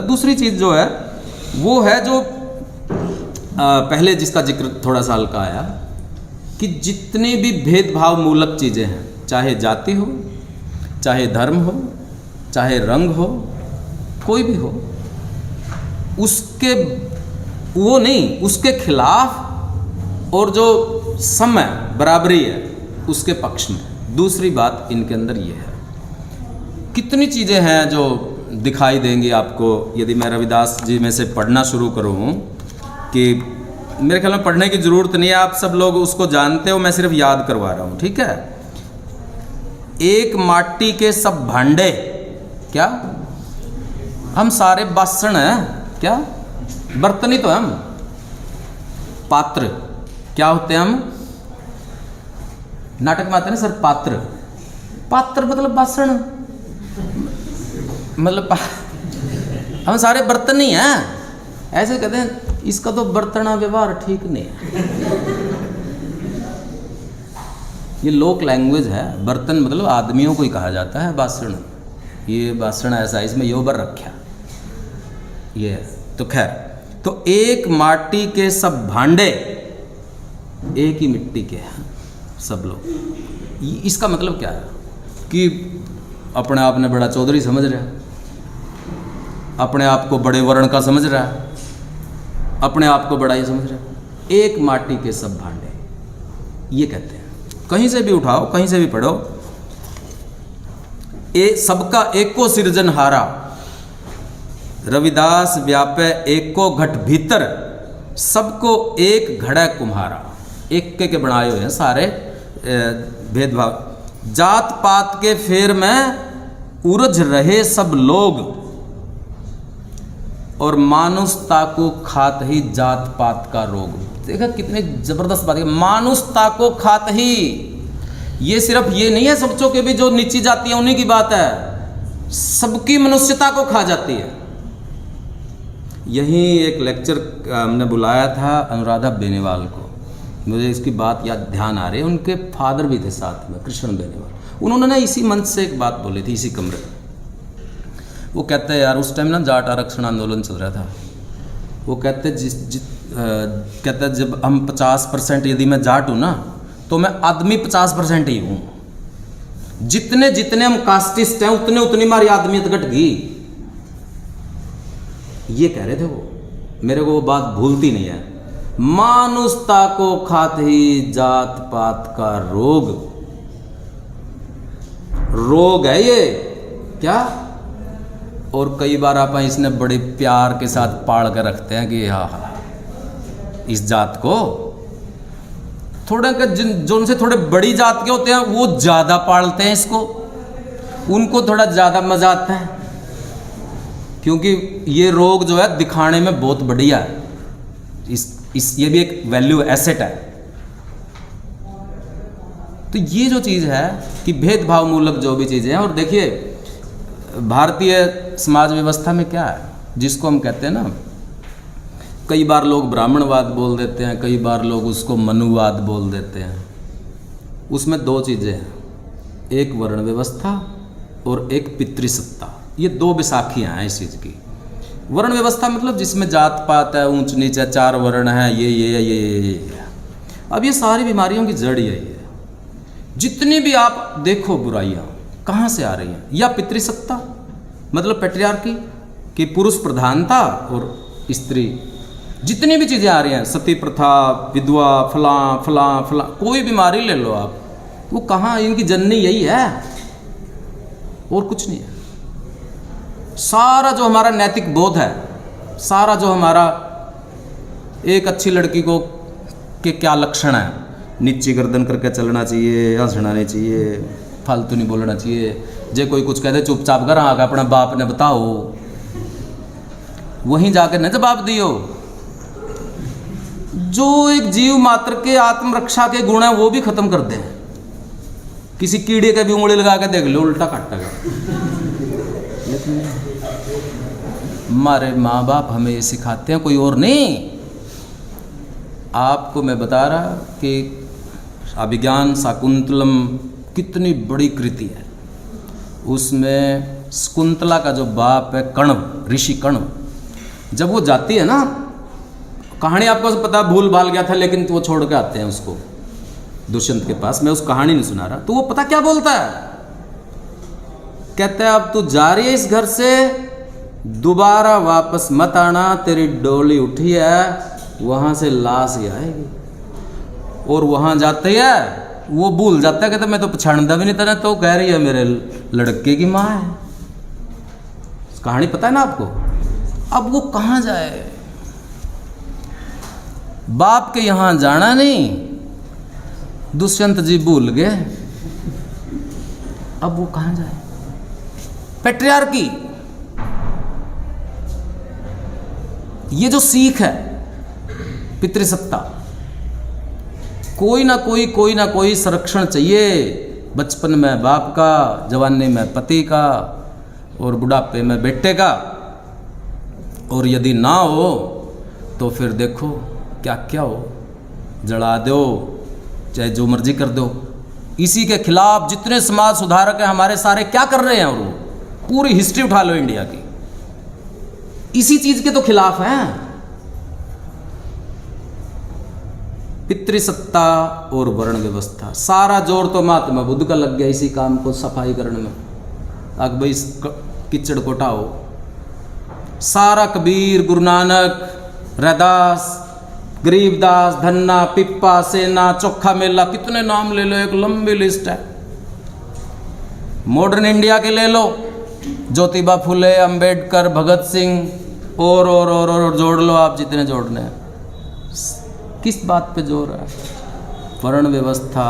दूसरी चीज़ जो है वो है जो पहले जिसका जिक्र थोड़ा सा हल्का आया कि जितनी भी भेदभाव मूलक चीज़ें हैं, चाहे जाति हो, चाहे धर्म हो, चाहे रंग हो, कोई भी हो, उसके वो नहीं, उसके खिलाफ और जो सम है, बराबरी है, उसके पक्ष में। दूसरी बात इनके अंदर ये है, कितनी चीज़ें हैं जो दिखाई देंगी आपको यदि मैं रविदास जी में से पढ़ना शुरू करूँ, कि मेरे ख्याल में पढ़ने की ज़रूरत नहीं है, आप सब लोग उसको जानते हो, मैं सिर्फ याद करवा रहा हूँ, ठीक है। एक माटी के सब भांडे, क्या हम सारे बासन हैं, क्या बर्तन ही तो हम, पात्र क्या होते हैं हम, नाटक में आते हैं ना सर, पात्र, पात्र मतलब बासन, मतलब हम सारे बर्तन ही हैं, ऐसे कहते हैं इसका तो बर्तना व्यवहार ठीक नहीं है। ये लोक लैंग्वेज है, बर्तन मतलब आदमियों को ही कहा जाता है बासन, ये बासन ऐसा है, इसमें योबर रखा, ये तो खैर। तो एक माटी के सब भांडे, एक ही मिट्टी के हैं सब लोग। इसका मतलब क्या है कि अपने आप ने बड़ा चौधरी समझ रहा है, अपने आप को बड़े वर्ण का समझ रहा है, अपने आप को बड़ा ही समझ रहा है। एक माटी के सब भांडे, ये कहते हैं, कहीं से भी उठाओ, कहीं से भी पढ़ो, सबका एको सिरजनहारा, रविदास व्यापे एको घट भीतर, सबको एक घड़ा कुम्हारा। एक के बनाए हुए हैं सारे भेदभाव, जात पात के फेर में उलझ रहे सब लोग, और मानुषता को खात ही जात पात का रोग। देखा कितने जबरदस्त बात है, मानुषता को खात ही, ये सिर्फ ये नहीं है सोचो कि भी जो नीची जाती है उन्हीं की बात है, सबकी मनुष्यता को खा जाती है। यही एक लेक्चर हमने बुलाया था अनुराधा बेनीवाल को, मुझे इसकी बात याद ध्यान आ रही है, उनके फादर भी थे साथ में, कृष्ण बेनीवाल। उन्होंने ना इसी मंच से एक बात बोली थी, इसी कमरे में। वो कहते हैं यार, उस टाइम ना जाट आरक्षण आंदोलन चल रहा था, वो कहते कहते जब हम 50% यदि मैं जाट हूँ ना, तो मैं आदमी 50% ही हूँ, जितने जितने हम कास्टिस्ट हैं उतने उतनी हमारी आदमियत घट गई, ये कह रहे थे वो। मेरे को वो बात भूलती नहीं है, मानुषता को खात ही जात पात का रोग, रोग है ये, क्या। और कई बार आप इसने बड़े प्यार के साथ पाल कर रखते हैं कि हाँ इस जात को, थोड़ा जो उनसे थोड़े बड़ी जात के होते हैं वो ज़्यादा पालते हैं इसको, उनको थोड़ा ज़्यादा मज़ा आता है, क्योंकि ये रोग जो है दिखाने में बहुत बढ़िया है, ये भी एक वैल्यू एसेट है। तो ये जो चीज़ है कि भेदभाव मूलक जो भी चीज़ें हैं, और देखिए भारतीय समाज व्यवस्था में क्या है, जिसको हम कहते हैं ना, कई बार लोग ब्राह्मणवाद बोल देते हैं, कई बार लोग उसको मनुवाद बोल देते हैं। उसमें दो चीज़ें हैं, एक वर्ण व्यवस्था और एक पितृसत्ता, ये दो बैसाखियाँ हैं इस चीज़ की। वर्ण व्यवस्था मतलब जिसमें जात पात है, ऊंच नीच है, 4 वर्ण है, ये। अब ये सारी बीमारियों की जड़ यही है। जितनी भी आप देखो बुराइयाँ कहाँ से आ रही हैं, या पितृसत्ता मतलब पैट्रियार्की कि पुरुष प्रधानता और स्त्री, जितनी भी चीज़ें आ रही हैं, सती प्रथा, विधवा, फलां, कोई बीमारी ले लो आप, वो कहाँ, इनकी जननी यही है और कुछ नहीं है। सारा जो हमारा नैतिक बोध है, सारा जो हमारा एक अच्छी लड़की को के क्या लक्षण है, नीची गर्दन करके चलना चाहिए, हंसना नहीं चाहिए, फालतू नहीं बोलना चाहिए, जे कोई कुछ कहते चुपचाप कर आगे अपना बाप ने बताओ, वहीं जाकर न जवाब दियो। जो एक जीव मात्र के आत्मरक्षा के गुण है वो भी खत्म कर दे, किसी कीड़े के भी उंगली लगा के देख लो, उल्टा काटेगा। लेकिन हमारे माँ बाप हमें ये सिखाते हैं, कोई और नहीं। आपको मैं बता रहा कि अभिज्ञान शाकुंतलम कितनी बड़ी कृति है, उसमें शकुंतला का जो बाप है कण्व, ऋषि कण्व, जब वो जाती है ना, कहानी आपको पता भूल भाल गया था, लेकिन वो छोड़ के आते हैं उसको दुष्यंत के पास। मैं उस कहानी नहीं सुना रहा। तो वो पता क्या बोलता है, कहता है अब तू जा रही है इस घर से, दोबारा वापस मत आना, तेरी डोली उठी है, वहां से लाश ही आएगी। और वहां जाते है वो भूल जाता है, कहता मैं तो पछाड़ता भी नहीं था, तो कह रही है मेरे लड़के की माँ है। कहानी पता है ना आपको। अब वो कहाँ जाए, बाप के यहां जाना नहीं, दुष्यंत जी भूल गए, अब वो कहां जाए। पैट्रियार्की, ये जो सीख है पितृसत्ता, कोई ना कोई संरक्षण चाहिए। बचपन में बाप का, जवानी में पति का, और बुढ़ापे में बेटे का। और यदि ना हो तो फिर देखो क्या क्या हो, जला दो, चाहे जो मर्जी कर दो। इसी के खिलाफ जितने समाज सुधारक हैं हमारे सारे क्या कर रहे हैं, और वो पूरी हिस्ट्री उठा लो इंडिया की, इसी चीज के तो खिलाफ हैं। पितृसत्ता और वर्ण व्यवस्था, सारा जोर तो महात्मा बुद्ध का लग गया इसी काम को सफाई करने में। अब भाई किचड़ को हटाओ, सारा कबीर, गुरु नानक, रैदास, गरीबदास, धन्ना, पिप्पा, सेना, चोखा मेला, कितने नाम ले लो, एक लंबी लिस्ट है। मॉडर्न इंडिया के ले लो, ज्योतिबा फुले, अंबेडकर, भगत सिंह, और जोड़ लो आप जितने जोड़ने हैं। किस बात पे जोर है? वर्ण व्यवस्था,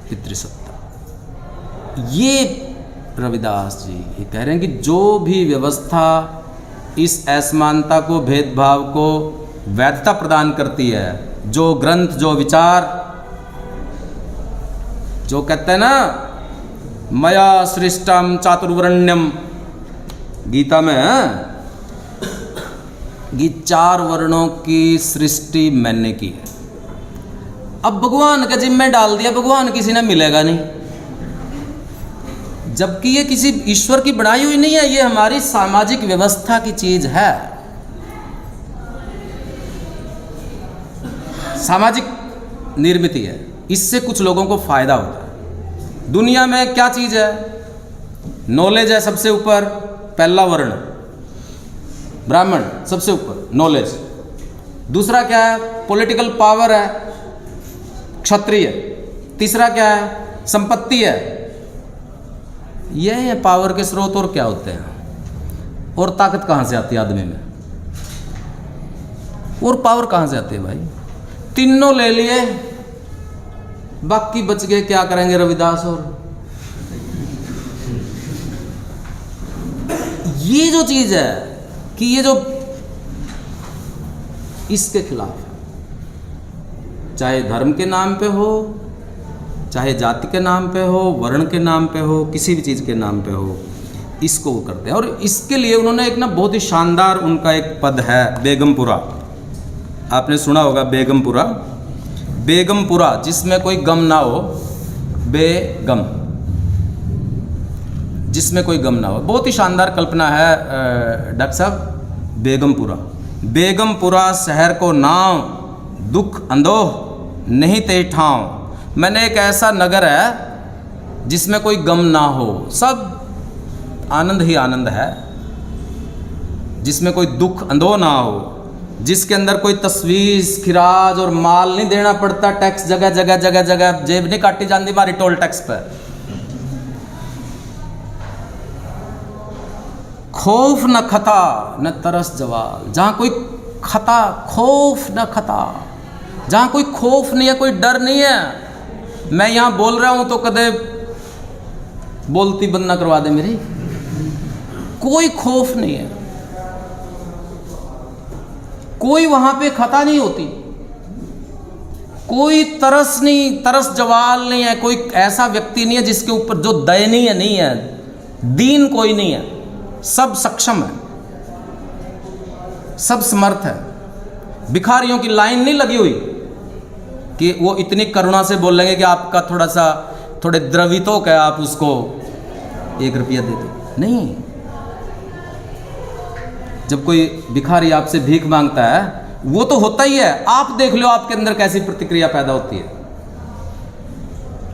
पितृसत्ता। ये रविदास जी ये कह रहे हैं कि जो भी व्यवस्था इस असमानता को, भेदभाव को वैधता प्रदान करती है, जो ग्रंथ, जो विचार, जो कहते हैं ना मया सृष्टम चातुर्वर्ण्यम, गीता में है कि 4 वर्णों की सृष्टि मैंने की है। अब भगवान का जिम्मे डाल दिया, भगवान किसी ने मिलेगा नहीं, जबकि ये किसी ईश्वर की बनाई हुई नहीं है, ये हमारी सामाजिक व्यवस्था की चीज है। सामाजिक निर्मित है, इससे कुछ लोगों को फायदा होता है। दुनिया में क्या चीज है? नॉलेज है सबसे ऊपर, पहला वर्ण ब्राह्मण सबसे ऊपर नॉलेज। दूसरा क्या है? पॉलिटिकल पावर है, क्षत्रिय। तीसरा क्या है? संपत्ति है। ये है पावर के स्रोत। और क्या होते हैं? और ताकत कहां से आती है आदमी में? और पावर कहां से आती है भाई? तीनों ले लिए, बाकी बच गए, क्या करेंगे रविदास? और ये जो चीज है कि ये जो इसके खिलाफ है, चाहे धर्म के नाम पे हो, चाहे जाति के नाम पे हो, वर्ण के नाम पे हो, किसी भी चीज के नाम पे हो, इसको वो करते हैं। और इसके लिए उन्होंने एक ना बहुत ही शानदार उनका एक पद है, बेगमपुरा। आपने सुना होगा बेगमपुरा। बेगमपुरा जिसमें कोई गम ना हो, बेगम जिसमें कोई गम ना हो। बहुत ही शानदार कल्पना है डॉक्टर साहब। बेगमपुरा, बेगमपुरा शहर को नाम, दुख अंदोह नहीं ते ठाव। मैंने एक ऐसा नगर है जिसमें कोई गम ना हो, सब आनंद ही आनंद है, जिसमें कोई दुख अंदोह ना हो, जिसके अंदर कोई तस्वीर, खिराज और माल नहीं देना पड़ता, टैक्स जगह जगह जगह जगह, जेब नहीं काटी जाती हमारी टोल टैक्स पर। खौफ न खता न तरस जवाल, जहां कोई खता, खौफ न खता, जहां कोई खौफ नहीं है, कोई डर नहीं है। मैं यहां बोल रहा हूं तो कदे बोलती बंद ना करवा दे मेरी। कोई खौफ नहीं है, कोई वहां पे खता नहीं होती, कोई तरस नहीं, तरस जवाल नहीं है, कोई ऐसा व्यक्ति नहीं है जिसके ऊपर जो दयनीय नहीं है, दीन कोई नहीं है, सब सक्षम है, सब समर्थ है। भिखारियों की लाइन नहीं लगी हुई कि वो इतनी करुणा से बोलेंगे कि आपका थोड़ा सा थोड़े द्रवित हो क्या, आप उसको 1 रुपया दे दो। नहीं। जब कोई भिखारी आपसे भीख मांगता है वो तो होता ही है, आप देख लो आपके अंदर कैसी प्रतिक्रिया पैदा होती है।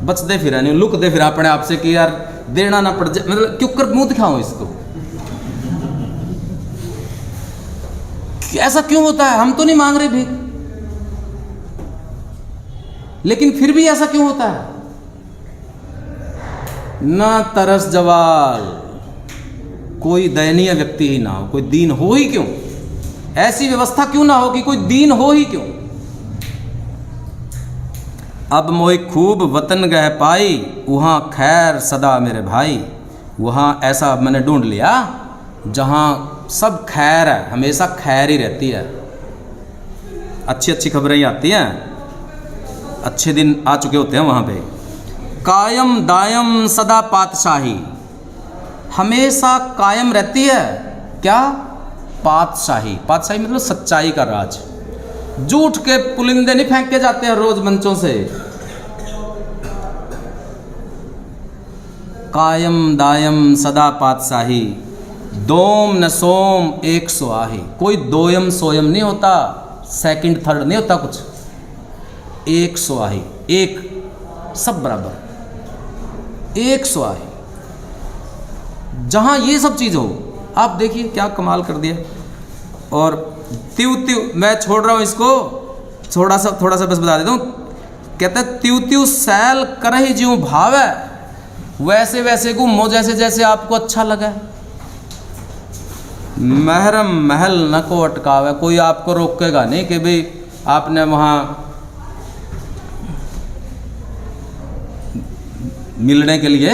बचते फिर नहीं, लुक दे फिर अपने आप से कि यार देना ना पड़ जाए, मतलब क्यों कर मुंह दिखाऊं इसको, ऐसा क्यों होता है? हम तो नहीं मांग रहे भीख, लेकिन फिर भी ऐसा क्यों होता है? ना तरस जवाल, कोई दयनीय व्यक्ति ही ना हो, कोई दीन हो ही क्यों? ऐसी व्यवस्था क्यों ना हो कि कोई दीन हो ही क्यों? अब मोई खूब वतन गह पाई, वहाँ खैर सदा मेरे भाई। वहाँ ऐसा मैंने ढूंढ लिया जहाँ सब खैर है, हमेशा खैर ही रहती है, अच्छी अच्छी खबरें ही आती हैं, अच्छे दिन आ चुके होते हैं वहाँ पे। कायम दायम सदा पातशाही, हमेशा कायम रहती है क्या? पातशाही। पातशाही मतलब सच्चाई का राज। झूठ के पुलिंदे नहीं फेंक के जाते हैं रोज मंचों से। कायम दायम सदा पातशाही, दोम न सोम एक सो आही। कोई दोयम सोयम नहीं होता, सेकंड थर्ड नहीं होता कुछ, एक सो आही, एक सब बराबर, एक सो आही। जहां ये सब चीज हो, आप देखिए क्या कमाल कर दिया। और त्यों त्यों, मैं छोड़ रहा हूं इसको, थोड़ा सा बस बता देता हूं। कहते त्यों त्यों सैल करहि ज्यों भावै, वैसे वैसे घूमो जैसे जैसे आपको अच्छा लगा। महरम महल न को अटकावे, कोई आपको रोकेगा नहीं कि भाई आपने वहां मिलने के लिए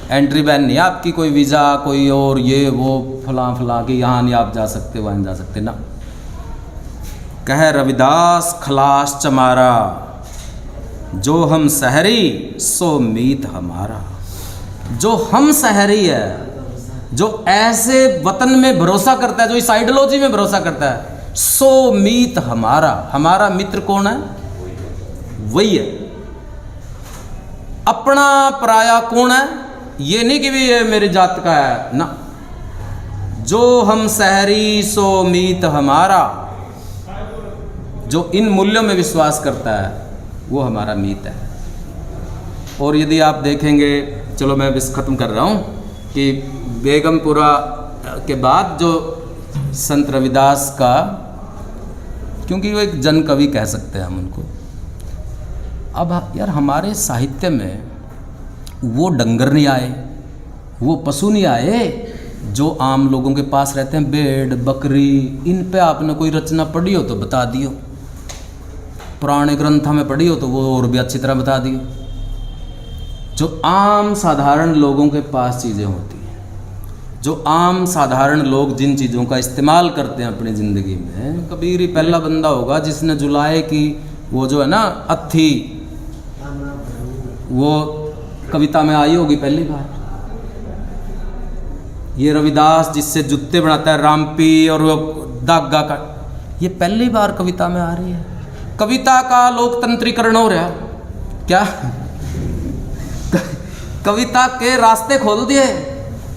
एंट्री बैन नहीं, आपकी कोई वीज़ा कोई और ये वो फला कि यहाँ नहीं आप जा सकते, वहाँ नहीं जा सकते ना। कह रविदास खलास चमारा, जो हम सहरी सो मीत हमारा। जो हम सहरी है, जो ऐसे वतन में भरोसा करता है, जो इस आइडियोलॉजी में भरोसा करता है, सो मीत हमारा। हमारा मित्र कौन है? वही है। अपना पराया कौन है? ये नहीं कि भी ये मेरी जात का है ना। जो हम सहरी सो मीत हमारा, जो इन मूल्यों में विश्वास करता है वो हमारा मीत है। और यदि आप देखेंगे, चलो मैं बस ख़त्म कर रहा हूँ, कि बेगमपुरा के बाद जो संत रविदास का, क्योंकि वो एक जन कवि कह सकते हैं हम उनको। अब यार हमारे साहित्य में वो डंगर नहीं आए, वो पशु नहीं आए जो आम लोगों के पास रहते हैं, भेड़ बकरी। इन पे आपने कोई रचना पढ़ी हो तो बता दियो, पुराने ग्रंथों में पढ़ी हो तो वो और भी अच्छी तरह बता दियो। जो आम साधारण लोगों के पास चीज़ें होती हैं, जो आम साधारण लोग जिन चीज़ों का इस्तेमाल करते हैं अपनी ज़िंदगी में, कबीर ही पहला बंदा होगा जिसने जुलाए की वो जो है ना अत्थी, वो कविता में आई होगी पहली बार। ये रविदास जिससे जूते बनाता है, रामपी और वो दागा का, ये पहली बार कविता में आ रही है। कविता का लोकतंत्रीकरण हो रहा क्या? कविता के रास्ते खोल दिए।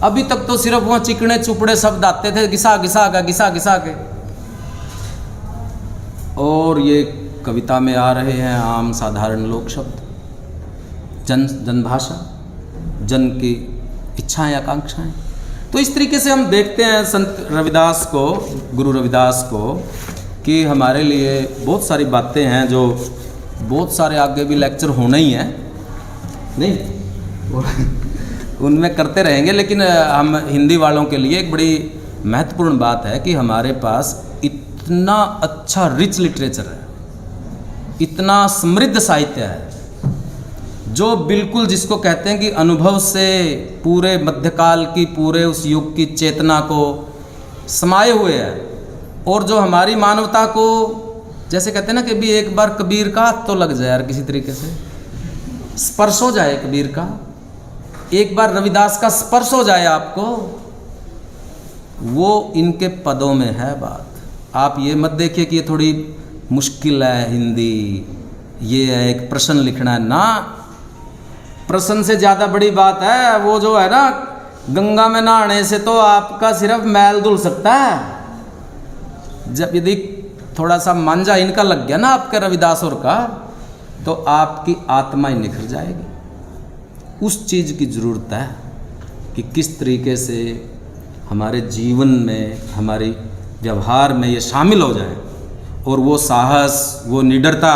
अभी तक तो सिर्फ वहाँ चिकने चुपड़े शब्द आते थे, घिसा घिसा के, और ये कविता में आ रहे हैं आम साधारण लोक शब्द, जनभाषा, जन की इच्छाएं आकांक्षाएं। तो इस तरीके से हम देखते हैं संत रविदास को, गुरु रविदास को, कि हमारे लिए बहुत सारी बातें हैं जो बहुत सारे आगे भी लेक्चर होना ही है, नहीं उनमें करते रहेंगे। लेकिन हम हिंदी वालों के लिए एक बड़ी महत्वपूर्ण बात है कि हमारे पास इतना अच्छा रिच लिटरेचर है, इतना समृद्ध साहित्य है, जो बिल्कुल जिसको कहते हैं कि अनुभव से पूरे मध्यकाल की, पूरे उस युग की चेतना को समाये हुए है। और जो हमारी मानवता को, जैसे कहते हैं ना कि भी एक बार कबीर का हाथ तो लग जाए यार, किसी तरीके से स्पर्श हो जाए कबीर का, एक बार रविदास का स्पर्श हो जाए आपको, वो इनके पदों में है बात। आप ये मत देखिए कि ये थोड़ी मुश्किल है हिंदी, ये है एक प्रश्न लिखना है ना। प्रश्न से ज़्यादा बड़ी बात है वो जो है ना गंगा में नहाने से तो आपका सिर्फ मैल धुल सकता है। जब यदि थोड़ा सा मांझा इनका लग गया ना आपके रविदास और का, तो आपकी आत्मा ही निखर जाएगी। उस चीज़ की ज़रूरत है कि किस तरीके से हमारे जीवन में, हमारे व्यवहार में ये शामिल हो जाए, और वो साहस, वो निडरता,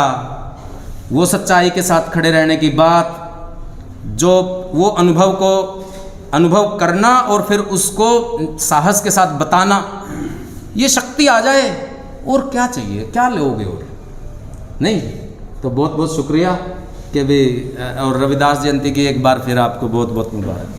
वो सच्चाई के साथ खड़े रहने की बात, जो वो अनुभव को अनुभव करना और फिर उसको साहस के साथ बताना, ये शक्ति आ जाए, और क्या चाहिए, क्या लोगे और नहीं। तो बहुत बहुत शुक्रिया कि भी, और रविदास जयंती की एक बार फिर आपको बहुत बहुत मुबारक।